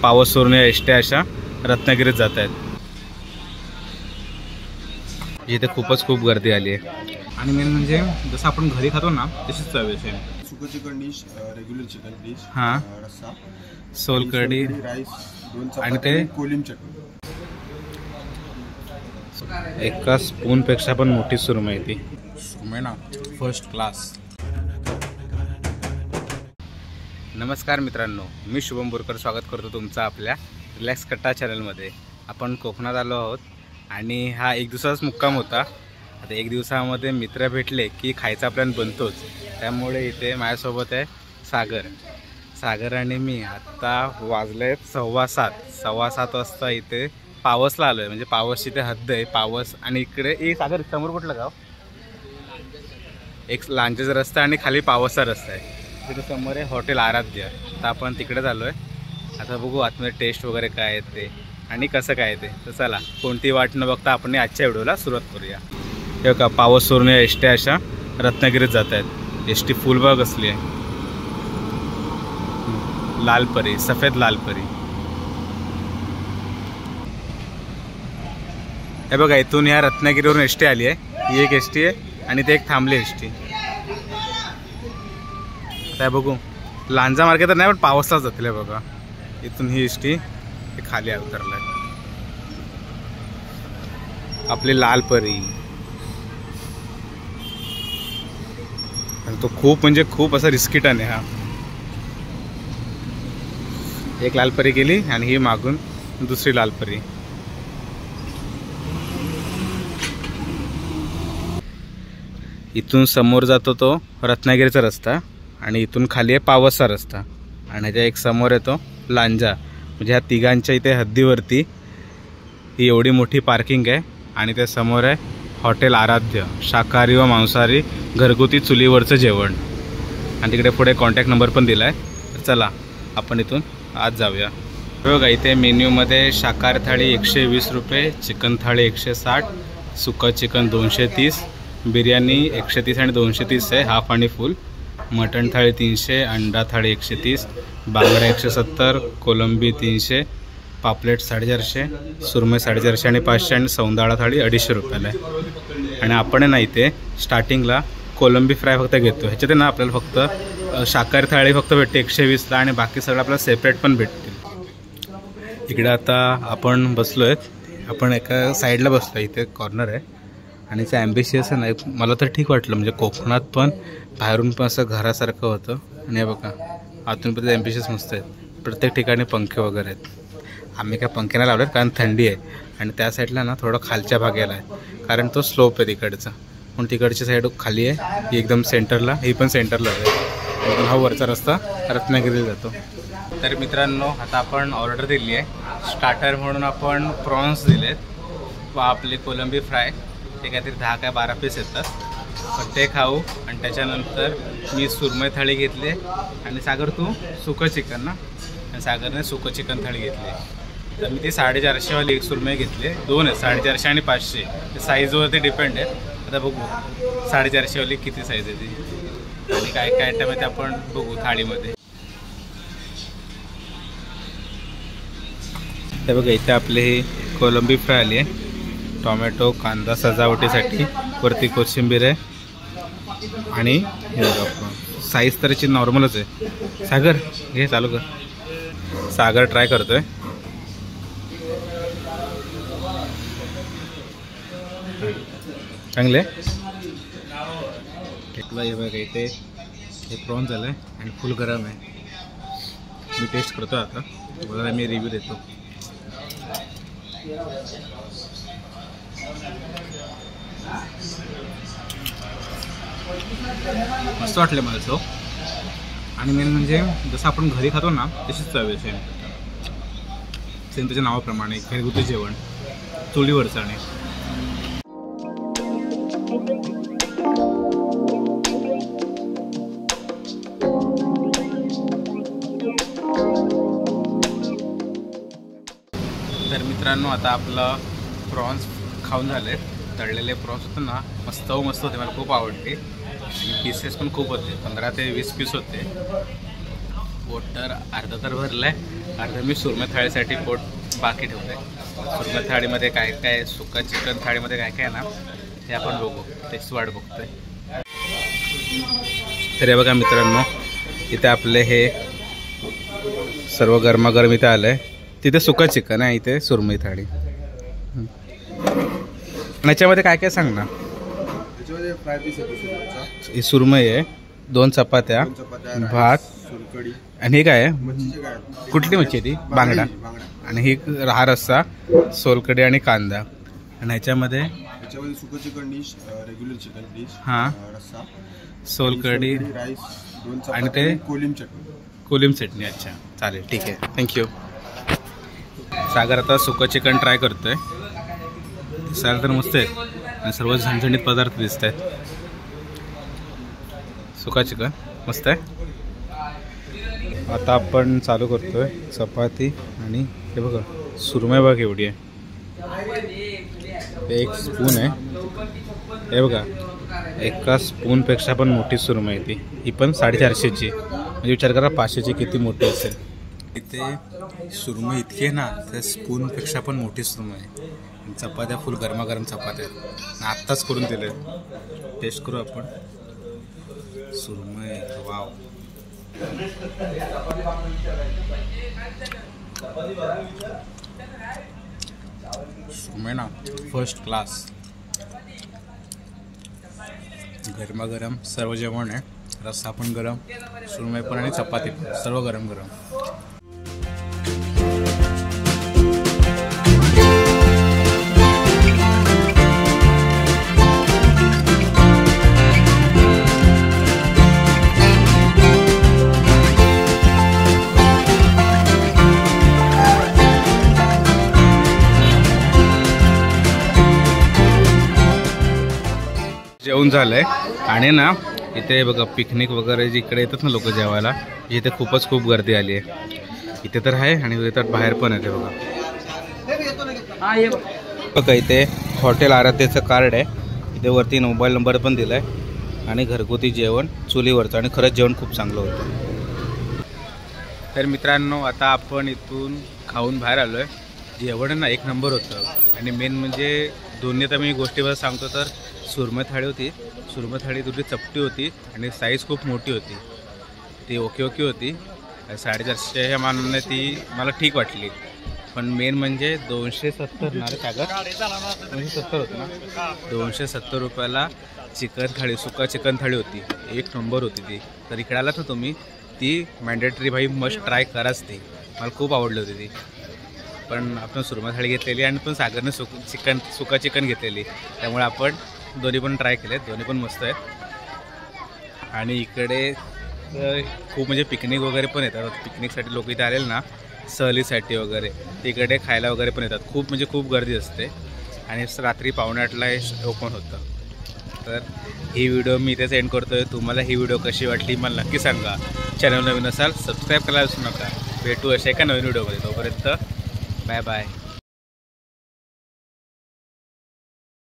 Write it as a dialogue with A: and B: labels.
A: पावसवरून एसट्या अशा रत्नागिरीत जात आहेत. इथे खूप गर्दी आली आहे. आणि मेन म्हणजे जसं आपण घरी खातो ना तशीच चव आहे.
B: सुकं chicken dish, regular chicken dish,
A: हां,
B: रस्सा,
A: सोलकढी
B: राईस, दोन
A: आणि
B: चपाती,
A: ते
B: कोलिम चटणी.
A: एका स्पून पेक्षा पण मोठी सुरमई ती सुरमई ना, फर्स्ट क्लास. नमस्कार मित्रांनो, मी शुभम बोरकर स्वागत करतो तुमचं आपल्या रिलॅक्स कट्टा चॅनलमध्ये. आपण कोकणात आलो आहोत आणि हा एक दिवसाचाच मुक्काम होता. आता एक दिवसामध्ये मित्र भेटले की खायचा प्लॅन बनतोच. त्यामुळे इथे माझ्यासोबत आहे सागर आणि मी. आत्ता वाजले आहेत 7:15 वाजता इथे पावसला आलो आहे. म्हणजे पावस इथे हद्द आहे. पावस आणि इकडे एक सागर समोर कुठलं गाव, एक लांजेचा रस्ता आणि खाली पावसचा रस्ता आहे. तिथे समोर आहे हॉटेल आराध्य. तर आपण तिकडे आलो आहे. आता बघू आतमध्ये टेस्ट वगैरे काय आहे ते आणि कसं काय ते. तर चला कोणती वाट न बघता आपण आजच्या व्हिडिओला सुरुवात करूया. हे का पावसवरून एसट्या अशा रत्नागिरीत जात आहेत. एस टी फुल बघ असली आहे, लालपरी, सफेद लालपरी. हे बघा इथून ह्या रत्नागिरीवरून एस टी आली आहे. ही एक एस टी आहे आणि ते एक थांबली एस टी. आता बघू लांजा मार्केट तर नाही पण पावसाच जातील. बघा इथून ही एस टी खाली उतरलाय. आपली लालपरी. आणि तो खूप असा रिस्की टर्न आहे हा. एक लालपरी गेली आणि ही मागून दुसरी लालपरी. इथून समोर जातो तो रत्नागिरीचा रस्ता आणि इथून खाली आहे पावसचा रस्ता. आणि त्या एक समोर येतो लांजा. म्हणजे ह्या तिघांच्या इथे हद्दीवरती ही एवढी मोठी पार्किंग आहे. आणि त्या समोर आहे हॉटेल आराध्य, शाकाहारी व मांसाहारी घरगुती चुलीवरचं जेवण. आणि तिकडे पुढे कॉन्टॅक्ट नंबर पण दिला आहे. तर चला आपण इथून आज जाऊया. बघा इथे मेन्यूमध्ये शाकाहारी थाळी 120 रुपये, चिकन थाळी 160, सुकं चिकन 230, बिर्याणी 130 आणि 230 आहे हाफ आणि फुल, मटण थाळी 300, अंडा थाळी 130, बांगडा 170, कोलंबी 300, पापलेट 450, सुरमई 450 आणि 500 आणि सौंदाळा थाळी 250 रुपयाला आहे. आणि आपण ना इथे स्टार्टिंगला कोलंबी फ्राय फक्त घेतो. ह्याच्यात ना आपल्याला फक्त शाकाहारी थाळी फक्त भेटते 120ला आणि बाकी सगळं आपल्याला सेपरेट पण भेटतील. इकडे आता आपण बसलो आहेत. आपण एका साईडला बसलो, इथे कॉर्नर आहे. आणि ते ॲम्बिशियस आहे ना, मला तर ठीक वाटलं. म्हणजे कोकणात पण बाहेरून पण असं घरासारखं होतं. आणि हे बघा आतून पण ते ॲम्बिशियस मस्त आहेत. प्रत्येक ठिकाणी पंखे वगैरे आहेत. आम्ही काय पंखे नाही लावलेत कारण थंडी आहे. आणि त्या साईडला ना थोडं खालच्या भागाला आहे कारण तो स्लोप आहे तिकडचा. पण तिकडची साईड खाली आहे, ही एकदम सेंटरला, ही पण सेंटरला आहे. हा वरचा रस्ता रत्नागिरीला जातो. तर मित्रांनो आता आपण ऑर्डर दिली आहे. स्टार्टर म्हणून आपण प्रॉन्स दिलेत व आपली कोलंबी फ्राय. ते काहीतरी 10 काय 12 पीस येतात. पण ते खाऊ. आणि त्याच्यानंतर मी सुरमई थाळी घेतली आणि सागर तू सुकं चिकन ना, आणि सागरने सुकं चिकन थाळी घेतली. तर मी ती 450वाली एक सुरमई घेतली. 2 आहेत, 450 आणि 500. ते साईजवरती डिपेंड आहे. आता बघू 450वाली किती साईज आहे ती आणि काय काय आयटम आहे ते आपण बघू थाळीमध्ये. हे बघा इथे आपली ही कोलंबी फ्राय आली आहे. टोमॅटो, कांदा सजावटीसाठी, वरती कोशिंबीर आहे. आणि साईज तरीची नॉर्मलच आहे. सागर घे चालू कर. सागर ट्राय करतोय. चांगले हे बघा इथे हे प्रॉन्स झालं आहे आणि फुल गरम आहे. मी टेस्ट करतो आता, बघा मी रिव्ह्यू देतो. मस्त वाटले मला चव. आणि मेन म्हणजे जसं आपण घरी खातो ना तशीच चव आहे. सेम त्याच्या नावाप्रमाणे घरगुती जेवण चुलीवरचं. आणि तर मित्रांनो आता आपलं प्रॉन्स खाऊन झाले. तळलेले प्रॉन्स होते ना मस्त होते, मला खूप आवडते. आणि पीसेस पण खूप होते, 15 ते 20 पीस होते. पोट तर अर्धा तर भरलं आहे आता मी सुरमई थाळीसाठी पोट बाकी ठेवलं आहे. सुरमई थाळीमध्ये काय काय, सुका चिकन थाळीमध्ये काय काय ना हे आपण बघू, त्याची वाट बघतोय. तर हे बघा मित्रांनो, इथे आपले हे सर्व गरमागरम इथे आलं आहे. तिथे सुका चिकन आहे, इथे सुरमई थाळी. याच्यामध्ये काय काय सांग ना.
B: त्याच्यामध्ये फ्राय पीस आहे,
A: ही सुरमई आहे, 2 चपात्या, भात,
B: सोलकढी
A: आणि हे काय आहे,
B: मच्छीचे काय
A: कुठली मच्छी आहे ती, बांगडा. आणि ही हा रस्सा, सोलकढी आणि कांदा. आणि ह्याच्यामध्ये
B: त्याच्यामध्ये सुकं chicken dish, regular chicken dish,
A: हां,
B: रस्सा,
A: सोलकढी
B: राईस, 2
A: आणि
B: चपात्या,
A: ते
B: कोलिम चटणी.
A: कोलिम चटणी. अच्छा, चालेल, ठीक आहे, थँक्यू. सागर आता सुकं चिकन ट्राय करतोय. दिसायला तर मस्त आहे आणि सर्व झणझणीत पदार्थ दिसत आहेत. सुका चिकन मस्त आहे. आता आपण चालू करतोय चपाती. आणि हे बघा सुरमई बघा एवढी आहे, एक स्पून आहे. हे बघा एका स्पूनपेक्षा पण मोठी सुरमई आहे ती. ही पण 450ची. म्हणजे विचार करा 500ची किती मोठी असेल. इथे सुरमई इतकी आहे ना, त्या स्पूनपेक्षा पण मोठी सुरमई आहे. चपात्या फुल गरमागरम चपात्या आहेत, आत्ताच करून दिले. टेस्ट करू आपण. सुरमई, वाव. सुरमई ना फर्स्ट क्लास. गरमागरम सर्व जेवण आहे. रस्सा पण गरम, सुरमई पण आणि चपाती पण, सर्व गरम गरम. जेवण झालंय. आणि ना इथे बघा पिकनिक वगैरे जिकडे येतात ना लोक जेवायला, इथे खूप गर्दी आली आहे. इथे तर आहे आणि येतात बाहेर पण येते बघा. बघा इथे हॉटेल आराध्यचं कार्ड आहे. इथे वरती मोबाईल नंबर पण दिला आहे. आणि घरगुती जेवण चुलीवरचं, आणि खरंच जेवण खूप चांगलं होतं. तर मित्रांनो, आता आपण इथून खाऊन बाहेर आलो आहे. जेवण ना 1 नंबर होतं. आणि मेन म्हणजे दोन्ही तर मी गोष्टीवर सांगतो, तर सुरमई थाळी होती. सुरमई थाळी थोडी चपटी होती आणि साईज खूप मोठी होती. ती ओके होती. 450 ह्या मानाने ती मला ठीक वाटली. पण मेन म्हणजे 270 ना कागद, 270 होतं ना. 270 रुपयाला चिकन थाळी, सुका चिकन थाळी होती. 1 नंबर होती ती. तर इकडे आलात ना तुम्ही, ती मॅन्डेटरी भाई मस्ट ट्राय कराच ती. मला खूप आवडली होती ती. पण आपण सुरमई थाळी घेतलेली आणि पण सागरने सुका चिकन घेतलेली. त्यामुळे आपण दोन्ही पण ट्राय केले. दोन्ही पण मस्त आहेत. आणि इकडे खूप म्हणजे पिकनिक वगैरे पण येतात. पिकनिकसाठी लोक इथे आलेले ना, सहलीसाठी वगैरे, तिकडे खायला वगैरे पण येतात. खूप गर्दी असते. आणि रात्री 7:45ला हे ओपन होतं. तर ही व्हिडिओ मी इथेच एंड करतो आहे. तुम्हाला ही व्हिडिओ कशी वाटली मला नक्की सांगा. चॅनल नवीन असाल सबस्क्राईब करायला विसरू नका. भेटू अशा एका नवीन व्हिडिओमध्ये. तोपर्यंत बाय बाय.